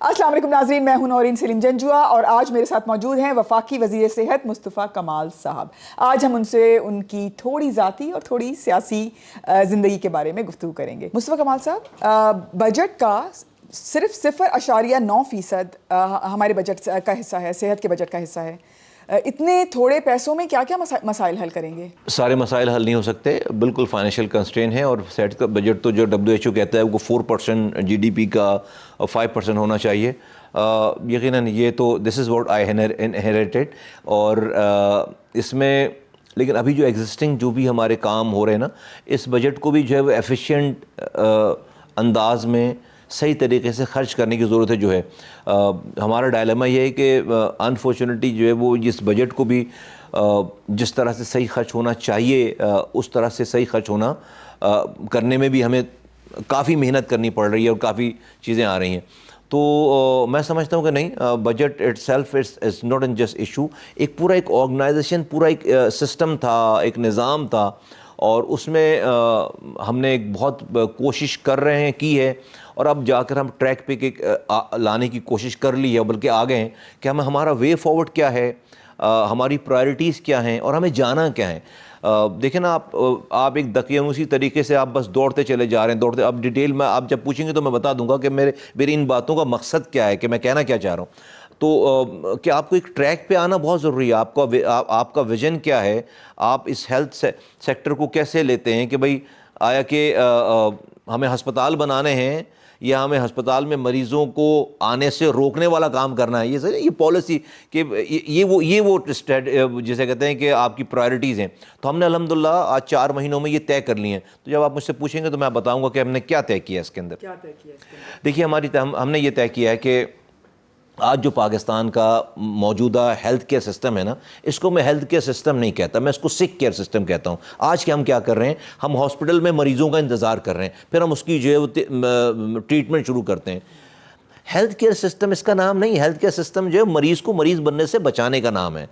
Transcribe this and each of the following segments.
السلام علیکم ناظرین، میں ہوں نورین سلیم جنجوا اور آج میرے ساتھ موجود ہیں وفاقی وزیر صحت مصطفیٰ کمال صاحب۔ آج ہم ان سے ان کی تھوڑی ذاتی اور تھوڑی سیاسی زندگی کے بارے میں گفتگو کریں گے۔ مصطفیٰ کمال صاحب، بجٹ کا صرف 0.9% ہمارے بجٹ کا حصہ ہے، صحت کے بجٹ کا حصہ ہے۔ اتنے تھوڑے پیسوں میں کیا کیا مسائل حل کریں گے؟ سارے مسائل حل نہیں ہو سکتے، بالکل فائنینشیل کنسٹرین ہے، اور صحت کا بجٹ تو جو WHO کہتا ہے وہ 4% GDP کا 5% ہونا چاہیے۔ یقیناً یہ تو دس از واٹ آئی انہیریٹڈ، اور اس میں لیکن ابھی جو ایگزسٹنگ جو بھی ہمارے کام ہو رہے ہیں نا، اس بجٹ کو بھی جو ہے وہ ایفیشینٹ انداز میں صحیح طریقے سے خرچ کرنے کی ضرورت ہے۔ جو ہے ہمارا ڈائلیما یہ ہے کہ انفارچونیٹلی جو ہے وہ اس بجٹ کو بھی جس طرح سے صحیح خرچ ہونا چاہیے اس طرح سے صحیح خرچ ہونا کرنے میں بھی ہمیں کافی محنت کرنی پڑ رہی ہے اور کافی چیزیں آ رہی ہیں۔ تو میں سمجھتا ہوں کہ نہیں، budget it self is not in just issue, ایک پورا ایک آرگنائزیشن، پورا ایک سسٹم تھا، ایک نظام تھا، اور اس میں ہم نے ایک بہت کوشش کر رہے ہیں کی ہے، اور اب جا کر ہم ٹریک پہ لانے کی کوشش کر لی ہے، بلکہ آ گئے ہیں کہ ہمارا وے فارورڈ کیا ہے، ہماری پرائرٹیز کیا ہیں، اور ہمیں جانا کیا ہے۔ دیکھیں نا، آپ ایک دقیانوسی طریقے سے آپ بس دوڑتے چلے جا رہے ہیں، دوڑتے، اب ڈیٹیل میں آپ جب پوچھیں گے تو میں بتا دوں گا کہ میری ان باتوں کا مقصد کیا ہے، کہ میں کہنا کیا چاہ رہا ہوں۔ تو کہ آپ کو ایک ٹریک پہ آنا بہت ضروری ہے۔ آپ کا ویژن کیا ہے، آپ اس ہیلتھ سیکٹر کو کیسے لیتے ہیں، کہ بھئی آیا کہ ہمیں ہسپتال بنانے ہیں، یا ہمیں ہسپتال میں مریضوں کو آنے سے روکنے والا کام کرنا ہے۔ یہ پالیسی کہ یہ وہ جسے کہتے ہیں کہ آپ کی پرائرٹیز ہیں، تو ہم نے الحمدللہ آج 4 مہینوں میں یہ طے کر لی ہیں۔ تو جب آپ مجھ سے پوچھیں گے تو میں بتاؤں گا کہ ہم نے کیا طے کیا اس کے اندر۔ دیکھیے، ہم نے یہ طے کیا ہے کہ آج جو پاکستان کا موجودہ ہیلتھ کیئر سسٹم ہے نا، اس کو میں ہیلتھ کیئر سسٹم نہیں کہتا، میں اس کو سک کیئر سسٹم کہتا ہوں۔ آج کے ہم کیا کر رہے ہیں، ہم ہاسپٹل میں مریضوں کا انتظار کر رہے ہیں، پھر ہم اس کی جو ہے وہ ٹریٹمنٹ شروع کرتے ہیں۔ ہیلتھ کیئر سسٹم اس کا نام نہیں، ہیلتھ کیئر سسٹم جو ہے مریض کو مریض بننے سے بچانے کا نام ہے۔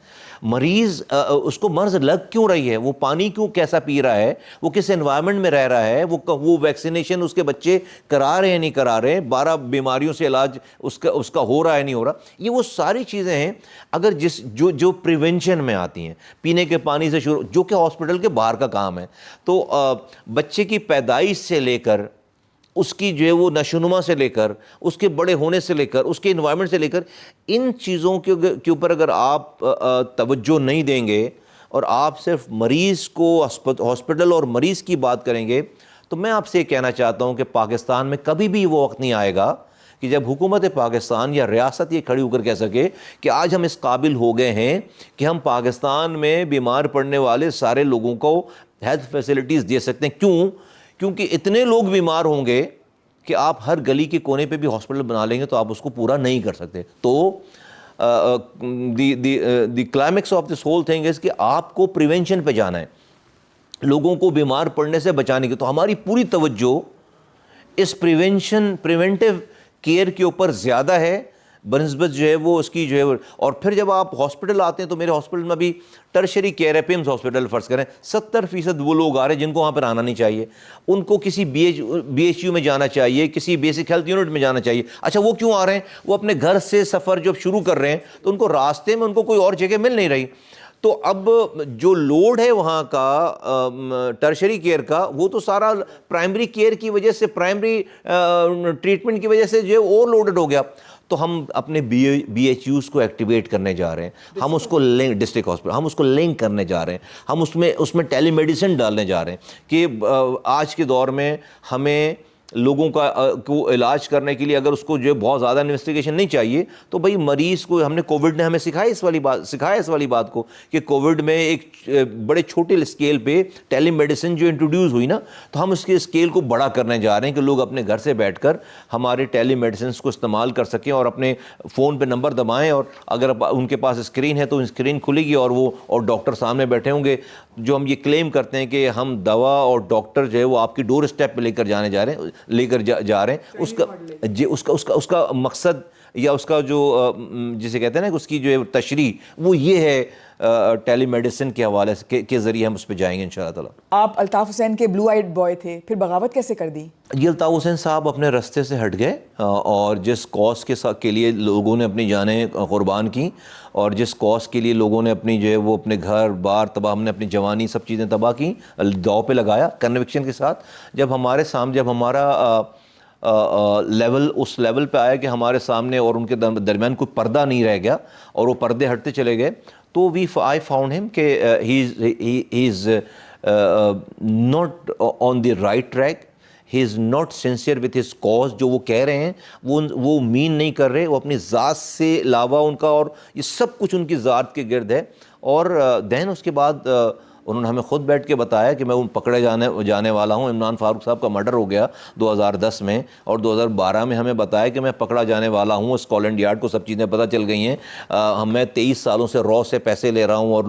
مریض اس کو مرض لگ کیوں رہی ہے، وہ پانی کیوں کیسا پی رہا ہے، وہ کس انوائرمنٹ میں رہ رہا ہے، وہ ویکسینیشن اس کے بچے کرا رہے ہیں نہیں کرا رہے ہیں، 12 بیماریوں سے علاج اس کا ہو رہا ہے نہیں ہو رہا، یہ وہ ساری چیزیں ہیں اگر جو پریونشن میں آتی ہیں، پینے کے پانی سے شروع، جو کہ ہاسپٹل کے باہر کا کام ہے۔ تو بچے کی پیدائش سے لے کر اس کی جو ہے وہ نشوونما سے لے کر اس کے بڑے ہونے سے لے کر اس کے انوائرمنٹ سے لے کر، ان چیزوں کے اوپر اگر آپ توجہ نہیں دیں گے اور آپ صرف مریض کو ہاسپٹل اور مریض کی بات کریں گے، تو میں آپ سے یہ کہنا چاہتا ہوں کہ پاکستان میں کبھی بھی وہ وقت نہیں آئے گا کہ جب حکومت پاکستان یا ریاست یہ کھڑی ہو کر کہہ سکے کہ آج ہم اس قابل ہو گئے ہیں کہ ہم پاکستان میں بیمار پڑنے والے سارے لوگوں کو ہیلتھ فیسلٹیز دے سکتے ہیں۔ کیونکہ اتنے لوگ بیمار ہوں گے کہ آپ ہر گلی کے کونے پہ بھی ہاسپٹل بنا لیں گے تو آپ اس کو پورا نہیں کر سکتے۔ تو the climax of this whole thing is کہ آپ کو پریونشن پہ جانا ہے، لوگوں کو بیمار پڑنے سے بچانے کی۔ تو ہماری پوری توجہ اس پریونٹیو کیئر کے اوپر زیادہ ہے بنسبت جو ہے وہ اس کی جو ہے۔ اور پھر جب آپ ہاسپٹل آتے ہیں تو میرے ہاسپٹل میں ابھی ٹرشری کیئر ہے، پیمز ہاسپٹل فرض کریں، 70% وہ لوگ آ رہے ہیں جن کو وہاں پر آنا نہیں چاہیے، ان کو کسی BHU میں جانا چاہیے، کسی بیسک ہیلتھ یونٹ میں جانا چاہیے۔ اچھا، وہ کیوں آ رہے ہیں؟ وہ اپنے گھر سے سفر جب شروع کر رہے ہیں تو ان کو راستے میں ان کو کوئی اور جگہ مل نہیں رہی، تو اب جو لوڈ ہے وہاں کا ٹرشری کیئر کا، وہ تو سارا پرائمری کیئر کی وجہ سے، پرائمری ٹریٹمنٹ کی وجہ سے جو ہے اوور لوڈڈ ہو گیا۔ تو ہم اپنے BHUs کو ایکٹیویٹ کرنے جا رہے ہیں، ہم اس کو لنک ڈسٹرکٹ ہاسپٹل، ہم اس کو لنک کرنے جا رہے ہیں، ہم اس میں ٹیلی میڈیسن ڈالنے جا رہے ہیں کہ آج کے دور میں ہمیں لوگوں کو علاج کرنے کے لیے اگر اس کو جو ہے بہت زیادہ انویسٹیگیشن نہیں چاہیے، تو بھئی مریض کو، ہم نے کووڈ نے ہمیں سکھایا اس والی بات کو کہ کووڈ میں ایک بڑے چھوٹے اسکیل پہ ٹیلی میڈیسن جو انٹروڈیوس ہوئی نا، تو ہم اس کے اسکیل کو بڑا کرنے جا رہے ہیں کہ لوگ اپنے گھر سے بیٹھ کر ہمارے ٹیلی میڈیسنس کو استعمال کر سکیں اور اپنے فون پہ نمبر دبائیں، اور اگر ان کے پاس اسکرین ہے تو اسکرین کھلے گی اور ڈاکٹر سامنے بیٹھے ہوں گے۔ جو ہم یہ کلیم کرتے ہیں کہ ہم دوا اور ڈاکٹر جو ہے وہ آپ کی ڈور اسٹیپ پہ لے کر جا رہے ہیں، اس کا مقصد یا اس کا جو جسے کہتے ہیں نا کہ اس کی جو تشریح وہ یہ ہے ٹیلی میڈیسن کے حوالے سے کے ذریعے ہم اس پہ جائیں گے انشاءاللہ تعالی. آپ الطاف حسین کے بلو آئیڈ بوائے تھے، پھر بغاوت کیسے کر دی؟ یہ الطاف حسین صاحب اپنے رستے سے ہٹ گئے اور جس کاز کے لیے لوگوں نے اپنی جانیں قربان کی اور جس کاز کے لیے لوگوں نے اپنی جو ہے وہ اپنے گھر بار تباہ، ہم نے اپنی جوانی سب چیزیں تباہ کی، داؤ پہ لگایا کنوکشن کے ساتھ. جب ہمارا لیول اس لیول پہ آیا کہ ہمارے سامنے اور ان کے درمیان کوئی پردہ نہیں رہ گیا اور وہ پردے ہٹتے چلے گئے، تو آئی فاؤنڈ ہم کہ he is not on the right track, he is not sincere with his cause. جو وہ کہہ رہے ہیں وہ مین نہیں کر رہے، وہ اپنی ذات سے علاوہ ان کا اور یہ سب کچھ ان کی ذات کے گرد ہے. اور دین اس کے بعد انہوں نے ہمیں خود بیٹھ کے بتایا کہ میں پکڑے جانے والا ہوں. عمران فاروق صاحب کا مرڈر ہو گیا 2010 میں اور 2012 میں ہمیں بتایا کہ میں پکڑا جانے والا ہوں. اسکاٹلینڈ یارڈ کو سب چیزیں پتہ چل گئی ہیں. میں 23 سالوں سے را سے پیسے لے رہا ہوں اور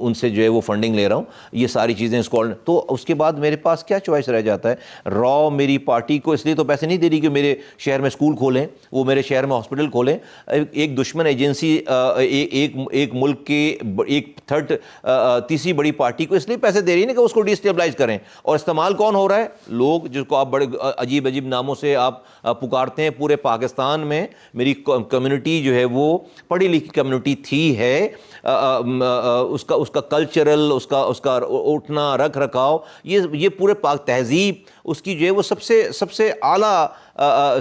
ان سے جو ہے وہ فنڈنگ لے رہا ہوں. یہ ساری چیزیں اسکاٹلینڈ. تو اس کے بعد میرے پاس کیا چوائس رہ جاتا ہے؟ را میری پارٹی کو اس لیے تو پیسے نہیں دے رہی کہ میرے شہر میں اسکول کھولیں، وہ میرے شہر میں ہاسپٹل کھولیں. ایک دشمن ایجنسی ایک ملک کے ایک تیسری بڑی پارٹی کو اس لیے پیسے دے رہی ہے کہ اس کو ڈی اسٹیبلائز کریں. اور استعمال کون ہو رہا ہے؟ لوگ جس کو آپ بڑے عجیب ناموں سے آپ پکارتے ہیں. پورے پاکستان میں میری کمیونٹی جو ہے وہ پڑھی لکھی کمیونٹی تھی ہے. اس کا کلچرل، اس کا اٹھنا رکھ رکھاؤ، یہ پورے پاک تہذیب اس کی جو ہے وہ سب سے اعلیٰ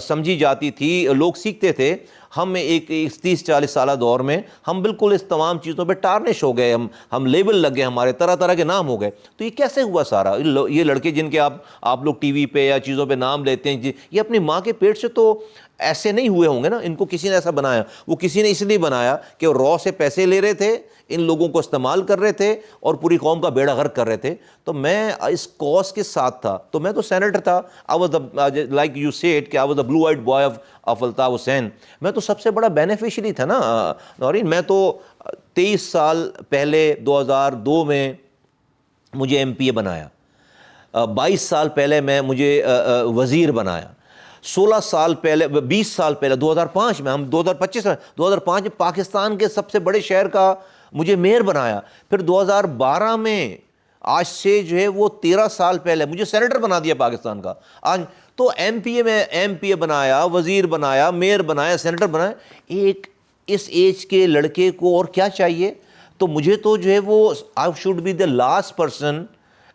سمجھی جاتی تھی. لوگ سیکھتے تھے. ہم ایک 30-40 سالہ دور میں ہم بالکل اس تمام چیزوں پہ ٹارنش ہو گئے، ہم لیبل لگ گئے، ہمارے طرح طرح کے نام ہو گئے. تو یہ کیسے ہوا سارا؟ یہ لڑکے جن کے آپ لوگ ٹی وی پہ یا چیزوں پہ نام لیتے ہیں، یہ اپنی ماں کے پیٹ سے تو ایسے نہیں ہوئے ہوں گے نا. ان کو کسی نے ایسا بنایا. وہ کسی نے اس لیے بنایا کہ وہ را سے پیسے لے رہے تھے، ان لوگوں کو استعمال کر رہے تھے اور پوری قوم کا بیڑا غرق کر رہے تھے. تو میں اس کاز کے ساتھ تھا. تو میں تو سینیٹر تھا. I was the like you said کہ I was the blue eyed boy of Altaf Hussain. میں تو سب سے بڑا بینیفیشری تھا نا نورین. میں تو 23 سال پہلے 2002 میں مجھے ایم پی اے بنایا، 22 سال پہلے مجھے وزیر بنایا، 16 سال پہلے 20 سال پہلے 2005 میں، ہم 2005 میں پاکستان کے سب سے بڑے شہر کا مجھے میئر بنایا. پھر 2012 میں، آج سے جو ہے وہ 13 سال پہلے مجھے سینیٹر بنا دیا پاکستان کا. آج تو ایم پی اے بنایا، وزیر بنایا، میئر بنایا، سینیٹر بنایا. ایک اس ایج کے لڑکے کو اور کیا چاہیے؟ تو مجھے تو جو ہے وہ I should be the last person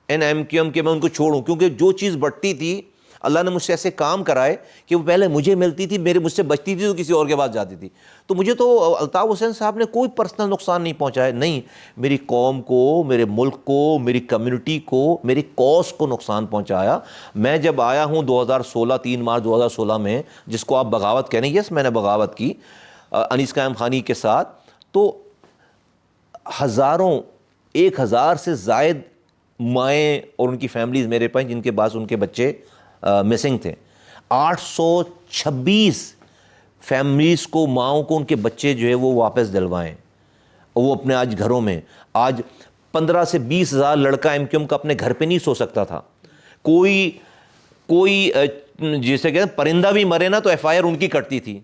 in M Q M کہ میں ان کو چھوڑوں، کیونکہ جو چیز بٹتی تھی اللہ نے مجھ سے ایسے کام کرائے کہ وہ پہلے مجھے ملتی تھی، مجھ سے بچتی تھی تو کسی اور کے پاس جاتی تھی. تو مجھے تو الطاف حسین صاحب نے کوئی پرسنل نقصان نہیں پہنچایا. نہیں، میری قوم کو، میرے ملک کو، میری کمیونٹی کو، میری کاز کو نقصان پہنچایا. میں جب آیا ہوں 2016 3 مارچ 2016 میں، جس کو آپ بغاوت کہہ رہے ہیں، یس میں نے بغاوت کی انیس قائم خانی کے ساتھ. تو ہزاروں، 1000 سے زائد مائیں اور ان کی فیملیز میرے پاس جن کے پاس ان کے بچے مسنگ تھے. 826 فیملیز کو، ماؤں کو ان کے بچے جو ہے وہ واپس دلوائیں. وہ اپنے آج گھروں میں، آج 15 سے 20 ہزار لڑکا ایم کیو ایم کا اپنے گھر پہ نہیں سو سکتا تھا. کوئی جیسے کہ پرندہ بھی مرے نا تو ایف آئی آر ان کی کٹتی تھی.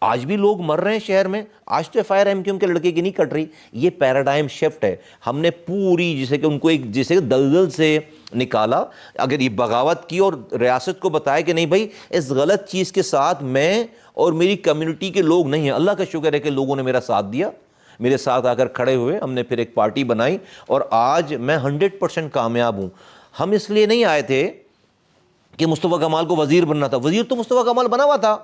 آج بھی لوگ مر رہے ہیں شہر میں، آج تو F I R M Q M کے لڑکے کی نہیں کٹ رہی. یہ پیراڈائم شفٹ ہے. ہم نے پوری جیسے کہ ان کو ایک جیسے دلدل سے نکالا. اگر یہ بغاوت کی اور ریاست کو بتایا کہ نہیں بھائی اس غلط چیز کے ساتھ میں اور میری کمیونٹی کے لوگ نہیں ہیں. اللہ کا شکر ہے کہ لوگوں نے میرا ساتھ دیا، میرے ساتھ آ کر کھڑے ہوئے. ہم نے پھر ایک پارٹی بنائی اور آج میں 100% کامیاب ہوں. ہم اس لیے نہیں آئے تھے کہ مصطفیٰ کمال کو وزیر بننا تھا. وزیر تو مصطفیٰ کمال بنا ہوا تھا.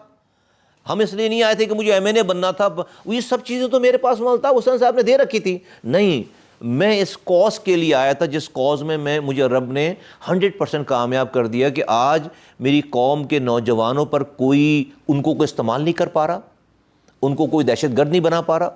ہم اس لیے نہیں آئے تھے کہ مجھے ایم این اے بننا تھا. یہ سب چیزیں تو میرے پاس الطاف حسین صاحب نے دے رکھی تھی. نہیں، میں اس کاز کے لیے آیا تھا جس کاز میں مجھے رب نے 100% کامیاب کر دیا کہ آج میری قوم کے نوجوانوں پر کوئی ان کو استعمال نہیں کر پا رہا، ان کو کوئی دہشت گرد نہیں بنا پا رہا،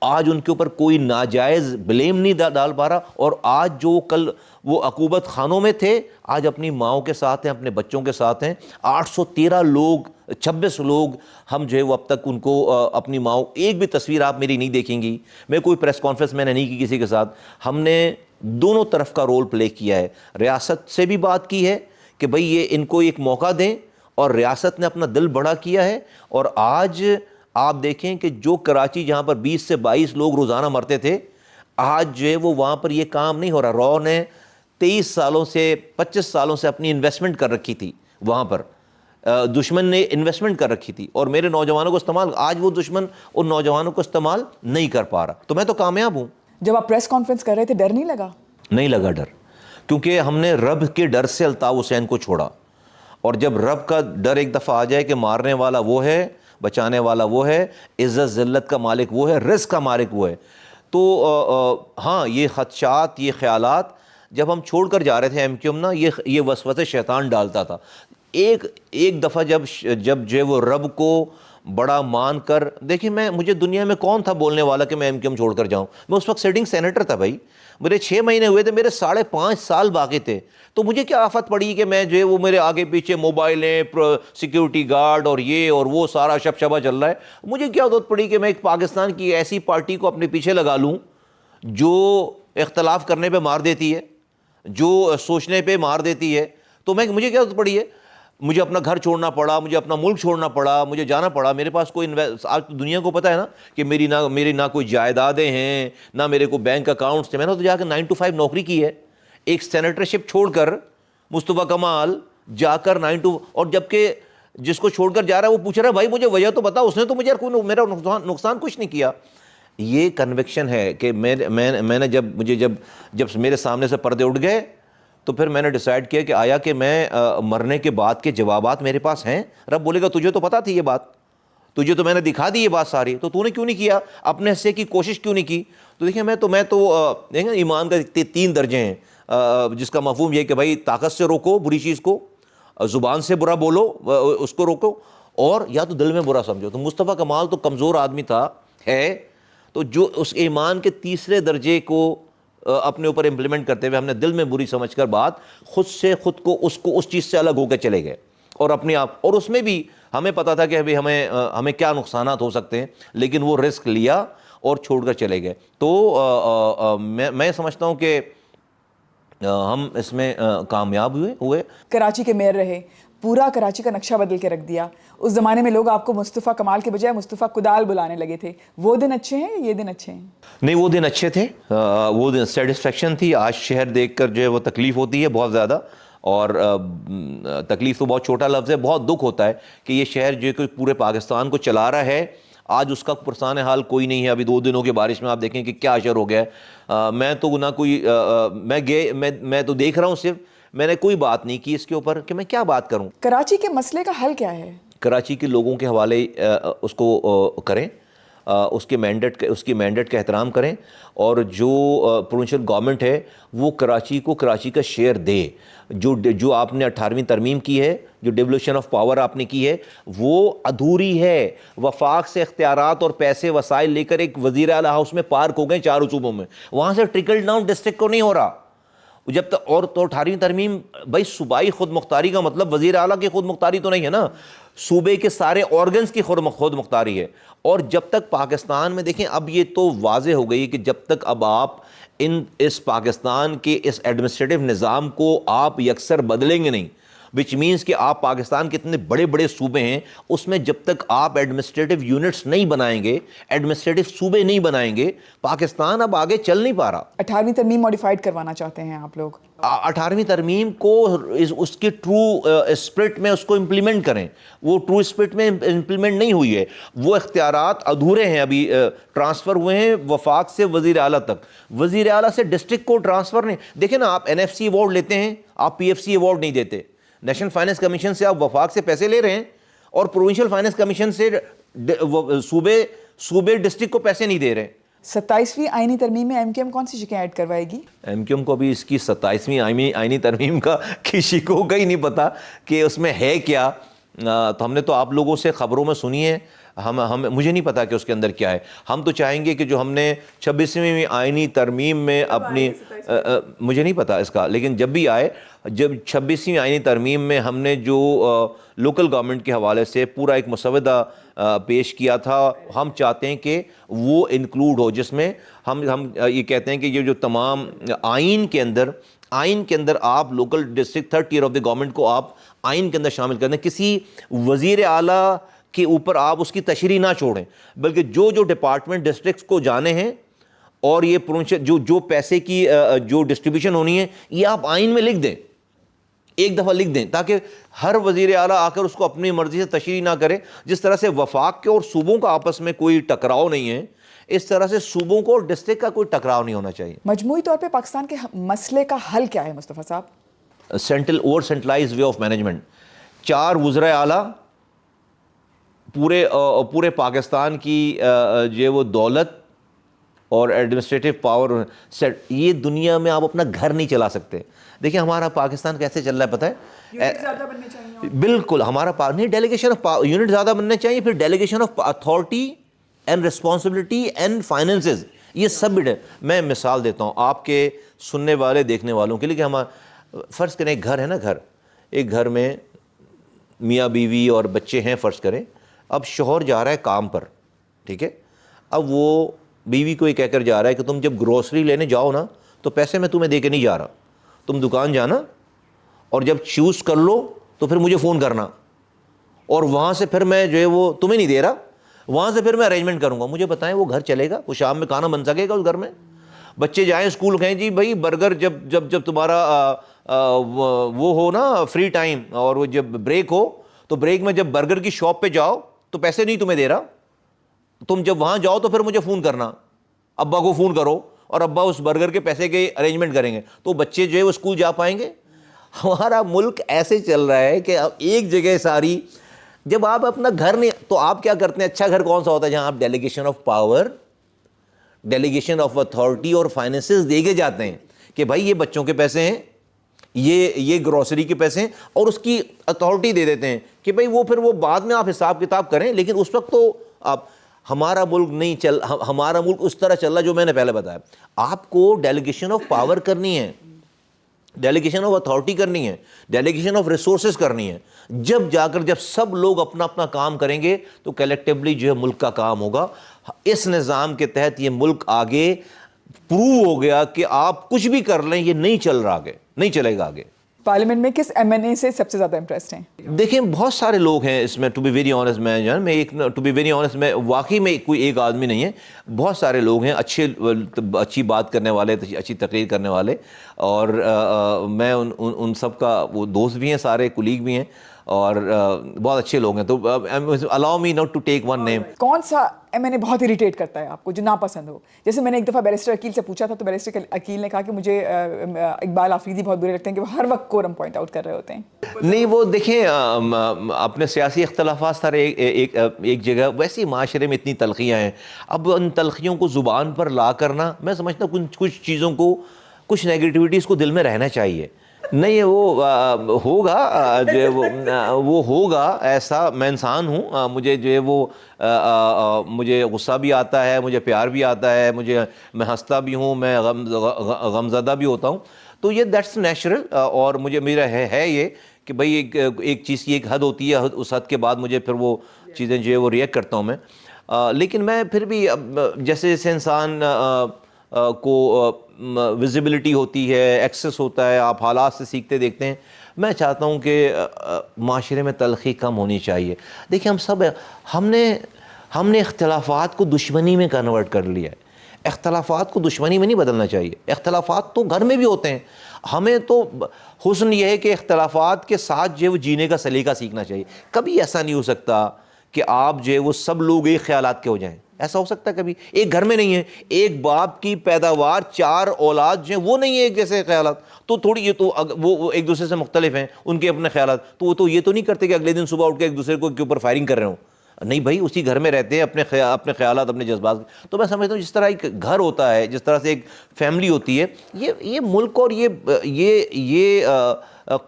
آج ان کے اوپر کوئی ناجائز بلیم نہیں ڈال پا رہا. اور آج جو کل وہ عقوبت خانوں میں تھے آج اپنی ماؤں کے ساتھ ہیں، اپنے بچوں کے ساتھ ہیں. 813 لوگ، 26 لوگ ہم جو ہے وہ اب تک ان کو اپنی ماؤں، ایک بھی تصویر آپ میری نہیں دیکھیں گی. میں کوئی پریس کانفرنس میں نے نہیں کی کسی کے ساتھ. ہم نے دونوں طرف کا رول پلے کیا ہے. ریاست سے بھی بات کی ہے کہ بھئی یہ ان کو ایک موقع دیں اور ریاست نے اپنا دل بڑا کیا ہے. اور آج آپ دیکھیں کہ جو کراچی جہاں پر 20 سے 22 لوگ روزانہ مرتے تھے, آج جو ہے وہ وہاں پر یہ کام نہیں ہو رہا. رو نے 23 سالوں سے 25 سالوں سے اپنی انویسٹمنٹ کر رکھی تھی وہاں پر, دشمن نے انویسٹمنٹ کر رکھی تھی, اور میرے نوجوانوں کو استعمال, آج وہ دشمن ان نوجوانوں کو استعمال نہیں کر پا رہا. تو میں تو کامیاب ہوں. جب آپ پریس کانفرنس کر رہے تھے ڈر نہیں لگا؟ نہیں لگا ڈر, کیونکہ ہم نے رب کے ڈر سے الطاف حسین کو چھوڑا. اور جب رب کا ڈر ایک دفعہ آ جائے کہ مارنے والا وہ ہے, بچانے والا وہ ہے, عزت ذلت کا مالک وہ ہے, رزق کا مالک وہ ہے, تو ہاں یہ خدشات, یہ خیالات جب ہم چھوڑ کر جا رہے تھے ایم کیو ایم نا, یہ وسوسے شیطان ڈالتا تھا. ایک دفعہ جب جو ہے وہ رب کو بڑا مان کر, دیکھیں مجھے دنیا میں کون تھا بولنے والا کہ میں ایم کیو ایم چھوڑ کر جاؤں. میں اس وقت سٹنگ سینیٹر تھا بھائی, میرے 6 مہینے ہوئے تھے, میرے 5.5 سال باقی تھے. تو مجھے کیا آفت پڑی کہ میں جو ہے وہ میرے آگے پیچھے موبائلیں, سیکیورٹی گارڈ اور یہ اور وہ سارا شبشبہ چل رہا ہے. مجھے کیا ضرورت پڑی کہ میں ایک پاکستان کی ایسی پارٹی کو اپنے پیچھے لگا لوں جو اختلاف کرنے پہ مار دیتی ہے, جو سوچنے پہ مار دیتی ہے. تو مجھے کیا ضرورت پڑی ہے, مجھے اپنا گھر چھوڑنا پڑا, مجھے اپنا ملک چھوڑنا پڑا, مجھے جانا پڑا. میرے پاس کوئی آج دنیا کو پتہ ہے نا کہ میری نہ کوئی جائیدادیں ہیں, نہ میرے کو بینک اکاؤنٹس تھے. میں نے تو جا کے 9 to 5 نوکری کی ہے, ایک سینیٹرشپ چھوڑ کر. مصطفیٰ کمال جا کر 9 to, اور جبکہ جس کو چھوڑ کر جا رہا ہے وہ پوچھ رہا ہے بھائی مجھے وجہ تو بتا, اس نے تو مجھے کوئی میرا نقصان کچھ نہیں کیا. یہ کنوکشن ہے کہ میں نے جب میرے سامنے سے پردے اٹھ گئے تو پھر میں نے ڈیسائیڈ کیا کہ آیا کہ میں مرنے کے بعد کے جوابات میرے پاس ہیں. رب بولے گا تجھے تو پتا تھی یہ بات, تجھے تو میں نے دکھا دی یہ بات ساری, تو نے کیوں نہیں کیا, اپنے حصے کی کوشش کیوں نہیں کی. تو دیکھیں میں تو دیکھیں ایمان کا 3 درجے ہیں, جس کا مفہوم یہ کہ بھائی طاقت سے روکو بری چیز کو, زبان سے برا بولو اس کو روکو, اور یا تو دل میں برا سمجھو. تو مصطفیٰ کمال تو کمزور آدمی تھا ہے, تو جو اس ایمان کے 3 درجے کو اپنے اوپر امپلیمنٹ کرتے ہوئے ہم نے دل میں بری سمجھ کر بات خود کو اس چیز سے الگ ہو کے چلے گئے. اور اپنے آپ, اور اس میں بھی ہمیں پتا تھا کہ ابھی ہمیں کیا نقصانات ہو سکتے ہیں, لیکن وہ رسک لیا اور چھوڑ کر چلے گئے. تو میں سمجھتا ہوں کہ ہم اس میں کامیاب ہوئے. کراچی کے میئر رہے, پورا کراچی کا نقشہ بدل کے رکھ دیا. اس زمانے میں لوگ آپ کو مصطفیٰ کمال کے بجائے مصطفیٰ کدال بلانے لگے تھے. وہ دن اچھے ہیں یا یہ دن اچھے ہیں؟ نہیں, وہ دن اچھے تھے, وہ دن سیٹسفیکشن تھی. آج شہر دیکھ کر جو ہے وہ تکلیف ہوتی ہے بہت زیادہ, اور تکلیف تو بہت چھوٹا لفظ ہے, بہت دکھ ہوتا ہے کہ یہ شہر جو ہے پورے پاکستان کو چلا رہا ہے, آج اس کا پرسان حال کوئی نہیں ہے. ابھی 2 دنوں کی بارش میں آپ دیکھیں کہ کیا اشر ہو گیا ہے. میں تو نہ کوئی میں تو دیکھ رہا ہوں, صرف میں نے کوئی بات نہیں کی اس کے اوپر کہ میں کیا بات کروں. کراچی کے مسئلے کا حل کیا ہے؟ کراچی کے لوگوں کے حوالے اس کو کریں, اس کی مینڈیٹ کا احترام کریں, اور جو پروونشل گورنمنٹ ہے وہ کراچی کا شیئر دے. جو آپ نے 18ویں ترمیم کی ہے, جو ڈیولوشن آف پاور آپ نے کی ہے, وہ ادھوری ہے. وفاق سے اختیارات اور پیسے وسائل لے کر ایک وزیر اعلیٰ ہاؤس میں پارک ہو گئے 4 صوبوں میں, وہاں سے ٹرکل ڈاؤن ڈسٹرکٹ کو نہیں ہو رہا. جب تک اور تو 18ویں ترمیم, بھائی صوبائی خود مختاری کا مطلب وزیر اعلیٰ کی خود مختاری تو نہیں ہے نا, صوبے کے سارے آرگنز کی خود مختاری ہے. اور جب تک پاکستان میں دیکھیں, اب یہ تو واضح ہو گئی کہ جب تک اب آپ اس پاکستان کے اس ایڈمنسٹریٹو نظام کو آپ یکسر بدلیں گے نہیں, وچ مینس کہ آپ پاکستان کے اتنے بڑے بڑے صوبے ہیں, اس میں جب تک آپ ایڈمنسٹریٹو یونٹس نہیں بنائیں گے, ایڈمنسٹریٹو صوبے نہیں بنائیں گے, پاکستان اب آگے چل نہیں پا رہا. 18ویں ترمیم موڈیفائڈ کروانا چاہتے ہیں آپ لوگ؟ 18ویں ترمیم کو اس کی ٹرو اسپرٹ میں اس کو امپلیمنٹ کریں. وہ ٹرو اسپرٹ میں امپلیمنٹ نہیں ہوئی ہے, وہ اختیارات ادھورے ہیں, ابھی ٹرانسفر ہوئے ہیں وفاق سے وزیر اعلیٰ تک, وزیر اعلیٰ سے ڈسٹرکٹ کو ٹرانسفر نہیں. دیکھیں نا, آپ NFC ایوارڈ لیتے ہیں, آپ PFC ایوارڈ نہیں دیتے. نیشنل فائنینس کمیشن سے آپ وفاق سے پیسے لے رہے ہیں, اور پروونشل فائنینس کمیشن سے صوبے ڈسٹرکٹ کو پیسے نہیں دے رہے. 27ویں آئینی ترمیم میں MKM کون سی شکیں ایڈ کروائے گی؟ MKM کو ابھی اس کی 27ویں آئینی ترمیم کا کسی کو ہی نہیں پتا کہ اس میں ہے کیا. تو ہم نے تو آپ لوگوں سے خبروں میں سنی ہے, مجھے نہیں پتا کہ اس کے اندر کیا ہے. ہم تو چاہیں گے کہ جو ہم نے 26ویں آئینی ترمیم میں اپنی, مجھے نہیں پتا اس کا, لیکن جب بھی آئے, جب 26ویں آئینی ترمیم میں ہم نے جو لوکل گورنمنٹ کے حوالے سے پورا ایک مسودہ پیش کیا تھا, ہم چاہتے ہیں کہ وہ انکلوڈ ہو, جس میں ہم یہ کہتے ہیں کہ یہ جو تمام آئین کے اندر آپ local district 3rd tier of the government کو آپ آئین کے اندر شامل کر دیں. کسی وزیر اعلیٰ کے اوپر آپ اس کی تشریح نہ چھوڑیں, بلکہ جو ڈپارٹمنٹ ڈسٹرکٹس کو جانے ہیں اور یہ جو پیسے کی جو ڈسٹریبیوشن ہونی ہے, یہ آپ آئین میں لکھ دیں, ایک دفعہ لکھ دیں, تاکہ ہر وزیر اعلیٰ آ کر اس کو اپنی مرضی سے تشریح نہ کرے. جس طرح سے وفاق کے اور صوبوں کا آپس میں کوئی ٹکراؤ نہیں ہے, اس طرح سے صوبوں کو اور ڈسٹرکٹ کا کوئی ٹکراؤ نہیں ہونا چاہیے. مجموعی طور پہ پاکستان کے مسئلے کا حل کیا ہے مصطفیٰ صاحب؟ Centralise way of management. 4 وزرائے اعلیٰ پورے پاکستان کی جو وہ دولت اور ایڈمنسٹریٹو پاور, یہ دنیا میں آپ اپنا گھر نہیں چلا سکتے. دیکھیں ہمارا پاکستان کیسے چل رہا ہے پتہ ہے, بالکل ہمارا نہیں, ڈیلیگیشن آف یونٹ زیادہ بننے چاہیے, پھر delegation of authority and responsibility and finances, یہ سب بھی. میں مثال دیتا ہوں آپ کے سننے والے دیکھنے والوں کے لیے, کہ ہمارا فرض کریں ایک گھر ہے نا, ایک گھر میں میاں بیوی اور بچے ہیں فرض کریں. اب شوہر جا رہا ہے کام پر, ٹھیک ہے, اب وہ بیوی کو یہ کہہ کر جا رہا ہے کہ تم جب گروسری لینے جاؤ نا تو پیسے میں تمہیں دے کے نہیں جا رہا, تم دکان جانا اور جب چوز کر لو تو پھر مجھے فون کرنا, اور وہاں سے پھر میں جو ہے وہ تمہیں نہیں دے رہا, وہاں سے پھر میں ارینجمنٹ کروں گا. مجھے بتائیں وہ گھر چلے گا؟ وہ شام میں کھانا بن سکے گا اس گھر میں؟ بچے جائیں اسکول, کہیں جی بھائی برگر, جب تمہارا وہ ہو نا فری ٹائم اور وہ جب بریک ہو, تو بریک میں جب برگر کی شاپ پہ جاؤ تو پیسے نہیں تمہیں دے رہا, تم جب وہاں جاؤ تو پھر مجھے فون کرنا, ابا کو فون کرو اور ابا اس برگر کے پیسے کے ارینجمنٹ کریں گے, تو بچے جو ہے وہ اسکول جا پائیں گے. ہمارا ملک ایسے چل رہا ہے کہ اب ایک جگہ ساری, جب آپ اپنا گھر نہیں, تو آپ کیا کرتے ہیں, اچھا گھر کون سا ہوتا ہے جہاں آپ delegation of power, delegation of authority اور فائننسز دے کے جاتے ہیں کہ بھائی یہ بچوں کے پیسے ہیں, یہ گروسری کے پیسے ہیں, اور اس کی اتھارٹی دے دیتے ہیں کہ بھائی وہ پھر وہ بعد میں آپ حساب کتاب کریں, لیکن اس وقت تو آپ. ہمارا ملک نہیں ہمارا ملک اس طرح چل رہا جو میں نے پہلے بتایا. آپ کو ڈیلیگیشن آف پاور کرنی ہے, ڈیلیگیشن آف اتھارٹی کرنی ہے, ڈیلیگیشن آف ریسورسز کرنی ہے. جب سب لوگ اپنا اپنا کام کریں گے تو کلیکٹیولی جو ہے ملک کا کام ہوگا. اس نظام کے تحت یہ ملک آگے پروو ہو گیا کہ آپ کچھ بھی کر لیں یہ نہیں چل رہا, آگے نہیں چلے گا. آگے پارلیمنٹ میں کس ایم این اے سے سب سے زیادہ امپریسڈ ہیں؟ دیکھیں بہت سارے لوگ ہیں اس میں, ٹو بی ویری آنیسٹ, میں واقعی میں کوئی ایک آدمی نہیں ہے, بہت سارے لوگ ہیں اچھی بات کرنے والے, اچھی تقریر کرنے والے, اور میں ان سب کا وہ دوست بھی ہیں, سارے کولیگ بھی ہیں, اور بہت اچھے لوگ ہیں. تو allow me not to take one name. کون سا ایم این اے بہت اریٹیٹ کرتا ہے آپ کو, جو ناپسند ہو؟ جیسے میں نے ایک دفعہ بیرسٹر عقیل سے پوچھا تھا, تو بیرسٹر عقیل نے کہا کہ مجھے اقبال آفریدی بہت برے لگتے ہیں کہ وہ ہر وقت کورم پوائنٹ آؤٹ کر رہے ہوتے ہیں. نہیں وہ دیکھیں اپنے سیاسی اختلافات سارے ایک جگہ, ویسے معاشرے میں اتنی تلخیاں ہیں, اب ان تلخیوں کو زبان پر لا کرنا, میں سمجھتا ہوں کچھ چیزوں کو, کچھ نیگیٹیوٹیز کو دل میں رہنا چاہیے. نہیں وہ ہوگا جو وہ ہوگا ایسا, میں انسان ہوں, مجھے جو ہے وہ مجھے غصہ بھی آتا ہے, مجھے پیار بھی آتا ہے, میں ہنستا بھی ہوں, میں غمزدہ بھی ہوتا ہوں, تو یہ دیٹس نیچرل. اور میرا ہے یہ کہ بھائی ایک چیز کی ایک حد ہوتی ہے, اس حد کے بعد مجھے پھر وہ چیزیں جو ہے وہ ریئیکٹ کرتا ہوں میں. لیکن میں پھر بھی جیسے جیسے انسان کو ویزیبلٹی ہوتی ہے, ایکسس ہوتا ہے, آپ حالات سے سیکھتے دیکھتے ہیں, میں چاہتا ہوں کہ معاشرے میں تلخی کم ہونی چاہیے. دیکھیں ہم نے اختلافات کو دشمنی میں کنورٹ کر لیا ہے. اختلافات کو دشمنی میں نہیں بدلنا چاہیے, اختلافات تو گھر میں بھی ہوتے ہیں. ہمیں تو حسن یہ ہے کہ اختلافات کے ساتھ جو ہے وہ جینے کا سلیقہ سیکھنا چاہیے. کبھی ایسا نہیں ہو سکتا کہ آپ جو ہے وہ سب لوگ ایک خیالات کے ہو جائیں, ایسا ہو سکتا ہے کبھی؟ ایک گھر میں نہیں ہے, ایک باپ کی پیداوار 4 اولاد جو ہیں وہ نہیں ہے ایک جیسے خیالات, تو تھوڑی یہ تو وہ ایک دوسرے سے مختلف ہیں ان کے اپنے خیالات, تو وہ تو یہ تو نہیں کرتے کہ اگلے دن صبح اٹھ کے ایک دوسرے کے اوپر فائرنگ کر رہے ہوں. نہیں بھائی, اسی گھر میں رہتے ہیں, اپنے خیالات, اپنے جذبات. تو میں سمجھتا ہوں جس طرح ایک گھر ہوتا ہے, جس طرح سے ایک فیملی ہوتی ہے, یہ ملک اور یہ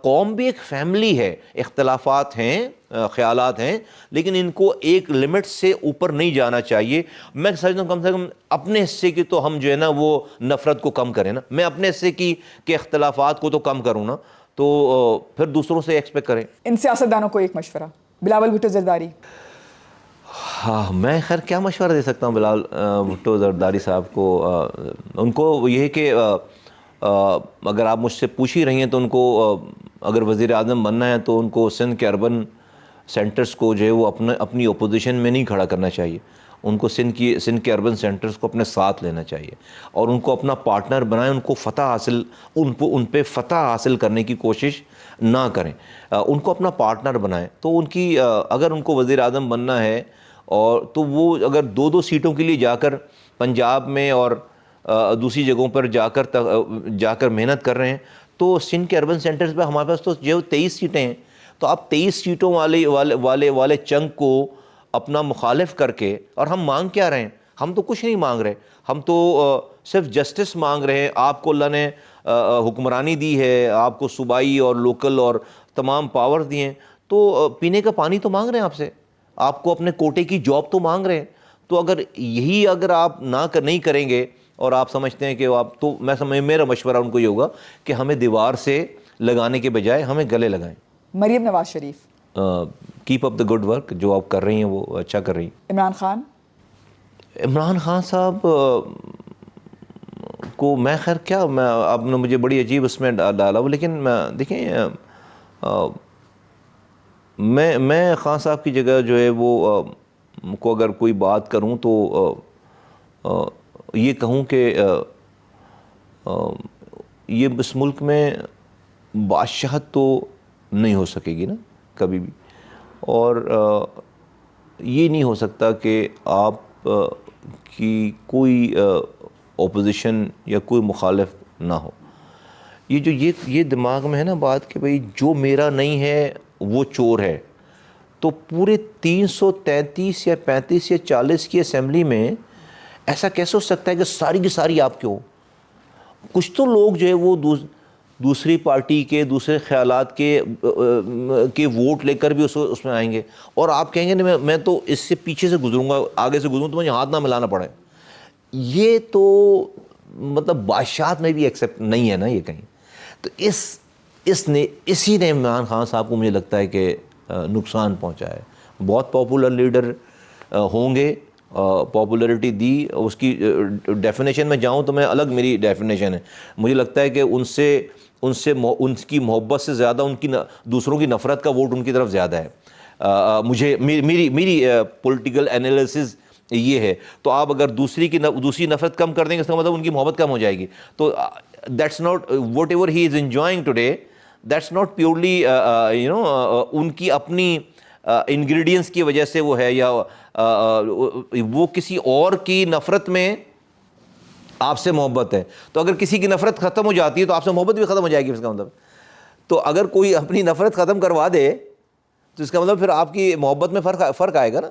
قوم بھی ایک فیملی ہے. اختلافات ہیں, خیالات ہیں, لیکن ان کو ایک لمٹ سے اوپر نہیں جانا چاہیے. میں سمجھتا ہوں کم سے کم اپنے حصے کی تو ہم جو ہے نا وہ نفرت کو کم کریں نا, میں اپنے حصے کی کہ اختلافات کو تو کم کروں نا, تو پھر دوسروں سے ایکسپیکٹ کریں. ان سیاستدانوں کو ایک مشورہ, بلاول بھٹو زرداری. ہاں میں خیر کیا مشورہ دے سکتا ہوں بلاول بھٹو زرداری صاحب کو. ان کو یہ ہے کہ اگر آپ مجھ سے پوچھ ہی رہی ہیں تو ان کو اگر وزیر اعظم بننا ہے تو ان کو سندھ کے اربن سینٹرز کو جو ہے وہ اپنی اپوزیشن میں نہیں کھڑا کرنا چاہیے. ان کو سندھ کے اربن سینٹرز کو اپنے ساتھ لینا چاہیے اور ان کو اپنا پارٹنر بنائیں. ان پہ فتح حاصل کرنے کی کوشش نہ کریں, ان کو اپنا پارٹنر بنائیں. تو ان کی اگر ان کو وزیر اعظم بننا ہے اور تو وہ اگر 2 سیٹوں کے لیے جا کر پنجاب میں اور دوسری جگہوں پر جا کر محنت کر رہے ہیں, تو سندھ کے اربن سینٹرز پہ ہمارے پاس تو جو 23 سیٹیں ہیں, تو آپ 23 سیٹوں والے چنگ کو اپنا مخالف کر کے, اور ہم مانگ کیا رہے ہیں؟ ہم تو کچھ نہیں مانگ رہے, ہم تو صرف جسٹس مانگ رہے ہیں. آپ کو اللہ نے حکمرانی دی ہے, آپ کو صوبائی اور لوکل اور تمام پاور دیے ہیں, تو پینے کا پانی تو مانگ رہے ہیں آپ سے, آپ کو اپنے کوٹے کی جاب تو مانگ رہے ہیں. تو اگر آپ نہیں کریں گے اور آپ سمجھتے ہیں کہ آپ, تو میرا مشورہ ان کو یہ ہوگا کہ ہمیں دیوار سے لگانے کے بجائے ہمیں گلے لگائیں. Maryam Nawaz Sharif, keep up the good work, جو آپ کر رہی ہیں وہ اچھا کر رہی ہیں. عمران خان صاحب کو میں خیر کیا, آپ نے مجھے بڑی عجیب اس میں ڈالا ہو, لیکن دیکھیں میں خان صاحب کی جگہ جو ہے وہ کو اگر کوئی بات کروں تو یہ کہوں کہ یہ اس ملک میں بادشاہت تو نہیں ہو سکے گی نا کبھی بھی, اور یہ نہیں ہو سکتا کہ آپ کی کوئی اپوزیشن یا کوئی مخالف نہ ہو. یہ دماغ میں ہے نا بات کہ بھئی جو میرا نہیں ہے وہ چور ہے, تو پورے 333 یا 35 یا 40 کی اسمبلی میں ایسا کیسے ہو سکتا ہے کہ ساری کی ساری آپ کے ہو؟ کچھ تو لوگ جو ہے وہ دوسری پارٹی کے دوسرے خیالات کے ووٹ لے کر بھی اس میں آئیں گے, اور آپ کہیں گے نہیں میں تو اس سے پیچھے سے گزروں گا, آگے سے گزروں تو مجھے ہاتھ نہ ملانا پڑے. یہ تو مطلب بادشاہت میں بھی ایکسیپٹ نہیں ہے نا یہ کہیں. تو اسی نے عمران خان صاحب کو مجھے لگتا ہے کہ نقصان پہنچا ہے. بہت پاپولر لیڈر ہوں گے, پاپولرٹی دی, اس کی ڈیفینیشن میں جاؤں تو میں الگ میری ڈیفینیشن ہے. مجھے لگتا ہے کہ ان کی محبت سے زیادہ ان کی دوسروں کی نفرت کا ووٹ ان کی طرف زیادہ ہے. میری پولیٹیکل انالیسز یہ ہے. تو آپ اگر دوسری نفرت کم کر دیں گے اس کا مطلب ان کی محبت کم ہو جائے گی. تو that's not whatever he is enjoying today, that's not purely ان کی اپنی انگریڈینٹس کی وجہ سے وہ ہے, یا وہ کسی اور کی نفرت میں آپ سے محبت ہے. تو اگر کسی کی نفرت ختم ہو جاتی ہے تو آپ سے محبت بھی ختم ہو جائے گی اس کا مطلب. تو اگر کوئی اپنی نفرت ختم کروا دے تو اس کا مطلب پھر آپ کی محبت میں فرق آئے گا نا.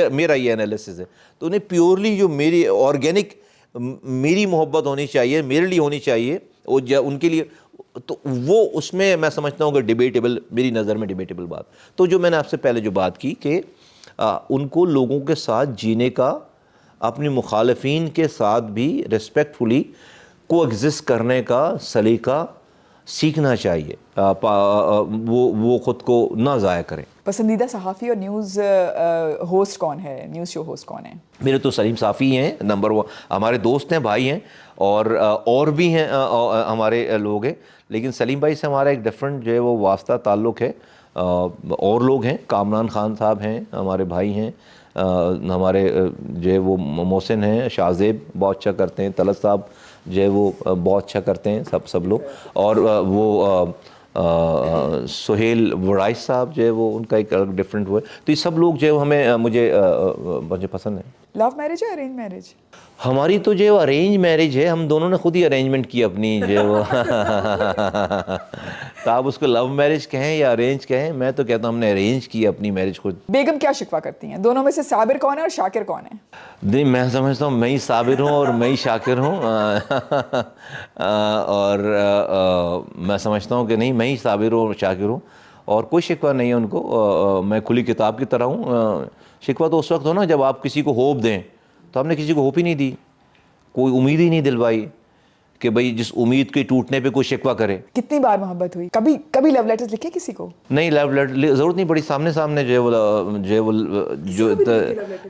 میرا یہ انالیسس ہے. تو انہیں پیورلی جو میری آرگینک میری محبت ہونی چاہیے, میرے لیے ہونی چاہیے, ان کے لیے, تو وہ اس میں سمجھتا ہوں کہ ڈیبیٹیبل, میری نظر میں ڈیبیٹیبل بات. تو جو میں نے آپ سے پہلے جو بات کی کہ ان کو لوگوں کے ساتھ جینے کا, اپنی مخالفین کے ساتھ بھی ریسپیکٹفلی کو ایگزسٹ کرنے کا سلیقہ سیکھنا چاہیے, وہ خود کو نہ ضائع کریں. پسندیدہ صحافی اور نیوز ہوسٹ کون ہے, نیوز شو ہوسٹ کون ہے؟ میرے تو سلیم صافی ہیں نمبر 1, ہمارے دوست ہیں, بھائی ہیں, اور بھی ہیں ہمارے لوگ ہیں, لیکن سلیم بھائی سے ہمارا ایک ڈفرینٹ جو ہے وہ واسطہ تعلق ہے. اور لوگ ہیں, کامران خان صاحب ہیں ہمارے بھائی ہیں, ہمارے جو ہے وہ محسن ہیں, شاہزیب بہت اچھا کرتے ہیں, طلعت صاحب جو ہے وہ بہت اچھا کرتے ہیں, سب لوگ, اور وہ سہیل وڑائش صاحب جو ہے وہ ان کا ایک الگ ڈفرینٹ ہوا ہے. تو یہ سب لوگ جو ہے مجھے پسند ہیں. لو میرج ہے ارینج میرج؟ ہماری تو جو ہے وہ ارینج میرج ہے, ہم دونوں نے خود ہی ارینجمنٹ کی اپنی جو ہے وہ. تو آپ اس کو لو میرج کہیں یا ارینج کہیں, میں تو کہتا ہوں ہم نے ارینج کی اپنی میرج خود. بیگم کیا شکوہ کرتی ہیں؟ دونوں میں سے صابر کون ہے اور شاکر کون ہے؟ نہیں, میں سمجھتا ہوں میں ہی صابر ہوں اور میں ہی شاکر ہوں, اور میں سمجھتا ہوں کہ نہیں, میں ہی صابر ہوں اور شاکر ہوں, اور کوئی شکوہ نہیں ہے ان کو. میں کھلی کتاب کی طرح ہوں. شکوہ تو اس وقت ہو نا جب آپ کسی کو ہوپ دیں, تو ہم نے کسی کو ہوپ ہی نہیں دی, کوئی امید ہی نہیں دلوائی کہ بھئی جس امید کے ٹوٹنے پہ کوئی شکوہ کرے. کتنی بار محبت ہوئی؟ کبھی لو لیٹرز لکھے کسی کو؟ نہیں, لو لیٹر ضرورت نہیں پڑی. سامنے جو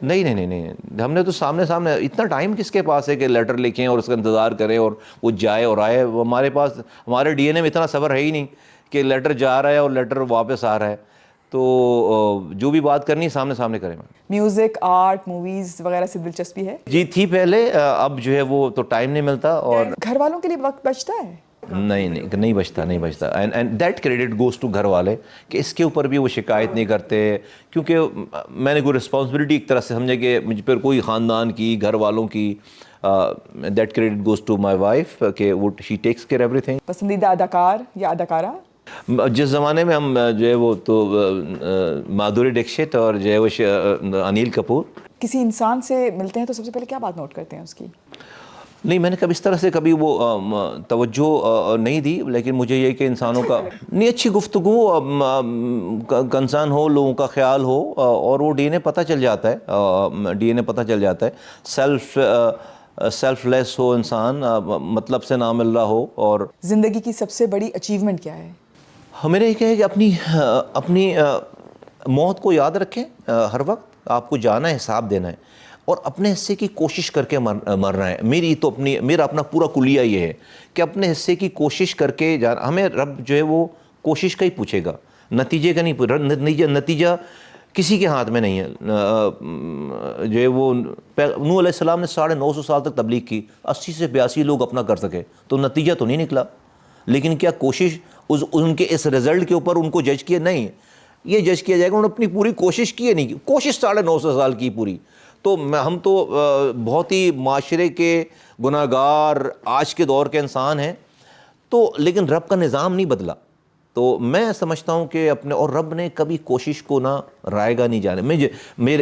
نہیں, ہم نے تو سامنے اتنا ٹائم کس کے پاس ہے کہ لیٹر لکھیں اور اس کا انتظار کریں اور وہ جائے اور آئے. ہمارے پاس, ہمارے ڈی این اے میں اتنا صبر ہے ہی نہیں کہ لیٹر جا رہا ہے اور لیٹر واپس آ رہا ہے. تو جو بھی بات کرنی ہے سامنے سامنے کریں. میوزک، آرٹ، موویز وغیرہ سے دلچسپی ہے؟ جی تھی پہلے، اب جو ہے وہ تو ٹائم نہیں ملتا. اور گھر والوں کے لیے وقت بچتا ہے؟ نہیں بچتا. And that credit goes to گھر والے کہ اس کے اوپر بھی وہ شکایت نہیں کرتے، کیونکہ میں نے کوئی رسپانسبلٹی ایک طرح سے سمجھے کہ مجھ پر کوئی خاندان کی، گھر والوں کی. That credit goes to my wife کہ وہ she takes care everything. پسندیدہ اداکار یا اداکارہ؟ جس زمانے میں ہم جو ہے وہ تو مادھوری ڈکشت اور جو ہے وہ انیل کپور. کسی انسان سے ملتے ہیں تو سب سے پہلے کیا بات نوٹ کرتے ہیں اس کی؟ نہیں، میں نے کبھی اس طرح سے کبھی وہ توجہ نہیں دی، لیکن مجھے یہ کہ انسانوں کا نہیں اچھی گفتگو، کنسرن ہو، لوگوں کا خیال ہو، اور وہ ڈی این اے پتہ چل جاتا ہے. سیلف لیس ہو انسان، مطلب سے نہ مل رہا ہو. اور زندگی کی سب سے بڑی اچیومنٹ کیا ہے؟ میرا یہ ہے کہ اپنی موت کو یاد رکھیں. ہر وقت آپ کو جانا ہے، حساب دینا ہے، اور اپنے حصے کی کوشش کر کے مرنا ہے. میرا اپنا پورا کلیہ یہ ہے کہ اپنے حصے کی کوشش کر کے جانا. ہمیں رب جو ہے وہ کوشش کا ہی پوچھے گا، نتیجے کا نہیں. نتیجہ کسی کے ہاتھ میں نہیں ہے. جو ہے وہ نوح علیہ السلام نے 950 سال تک تبلیغ کی، 80 سے 82 لوگ اپنا کر سکے، تو نتیجہ تو نہیں نکلا. لیکن کیا کوشش ان کے اس رزلٹ کے اوپر ان کو جج کیا؟ نہیں. یہ جج کیا جائے گا انہوں نے اپنی پوری کوشش کی ہے. نہیں کی کوشش 950 سال کی پوری. تو ہم تو بہت ہی معاشرے کے گناہ گار آج کے دور کے انسان ہیں، تو لیکن رب کا نظام نہیں بدلا. تو میں سمجھتا ہوں کہ اور رب نے کبھی کوشش کو نہ رائے گا نہیں جانے.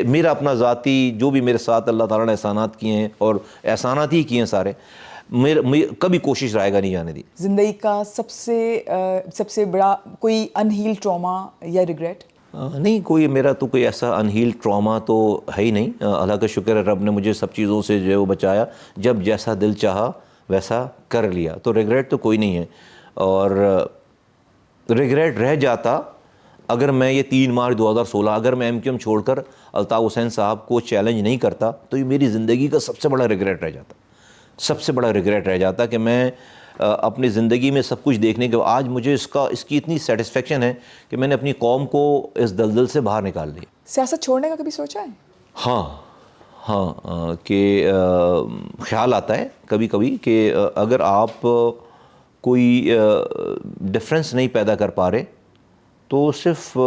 میرا اپنا ذاتی جو بھی میرے ساتھ اللہ تعالیٰ نے احسانات کیے ہیں، اور احسانات ہی کیے ہیں سارے، کبھی کوشش رائے گا نہیں جانے دی. زندگی کا سب سے بڑا کوئی انہیل ٹراما یا ریگریٹ؟ نہیں، میرا تو کوئی ایسا انہیل ٹراما تو ہے ہی نہیں. اللہ کا شکر ہے، رب نے مجھے سب چیزوں سے جو ہے وہ بچایا. جب جیسا دل چاہا ویسا کر لیا، تو ریگریٹ تو کوئی نہیں ہے. اور ریگریٹ رہ جاتا اگر میں یہ 3 مارچ 2016 اگر میں ایم کیو ایم چھوڑ کر الطاف حسین صاحب کو چیلنج نہیں کرتا، تو یہ میری زندگی کا سب سے بڑا ریگریٹ رہ جاتا. سب سے بڑا ریگریٹ رہ جاتا کہ میں اپنی زندگی میں سب کچھ دیکھنے کے بعد آج مجھے اس کی اتنی سیٹسفیکشن ہے کہ میں نے اپنی قوم کو اس دلدل سے باہر نکال دیا. سیاست چھوڑنے کا کبھی سوچا ہے؟ ہاں کہ خیال آتا ہے کبھی کبھی کہ اگر آپ کوئی ڈفرینس نہیں پیدا کر پا رہے تو صرف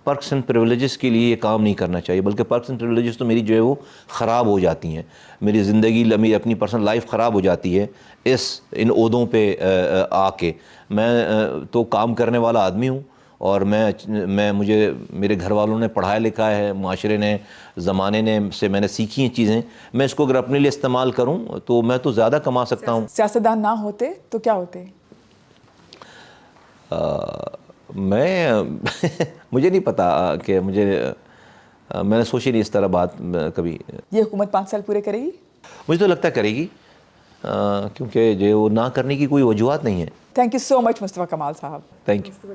پرکس اینڈ پریولیجز کے لیے یہ کام نہیں کرنا چاہیے، بلکہ پرکس اینڈ پریولیجز تو میری جو ہے وہ خراب ہو جاتی ہیں. میری زندگی، میری اپنی پرسنل لائف خراب ہو جاتی ہے ان عہدوں پہ آ کے. میں تو کام کرنے والا آدمی ہوں، اور مجھے میرے گھر والوں نے پڑھایا لکھا ہے، معاشرے نے، زمانے نے سے میں نے سیکھی ہیں چیزیں. میں اس کو اگر اپنے لیے استعمال کروں تو میں تو زیادہ کما سکتا ہوں. سیاستدان نہ ہوتے تو کیا ہوتے؟ مجھے نہیں پتا کہ میں نے سوچی نہیں اس طرح بات کبھی. یہ حکومت 5 سال پورے کرے گی؟ مجھے تو لگتا ہے کرے گی، کیونکہ جو نہ کرنے کی کوئی وجوہات نہیں ہے. تھینک یو سو مچ مصطفیٰ کمال صاحب. Thank you.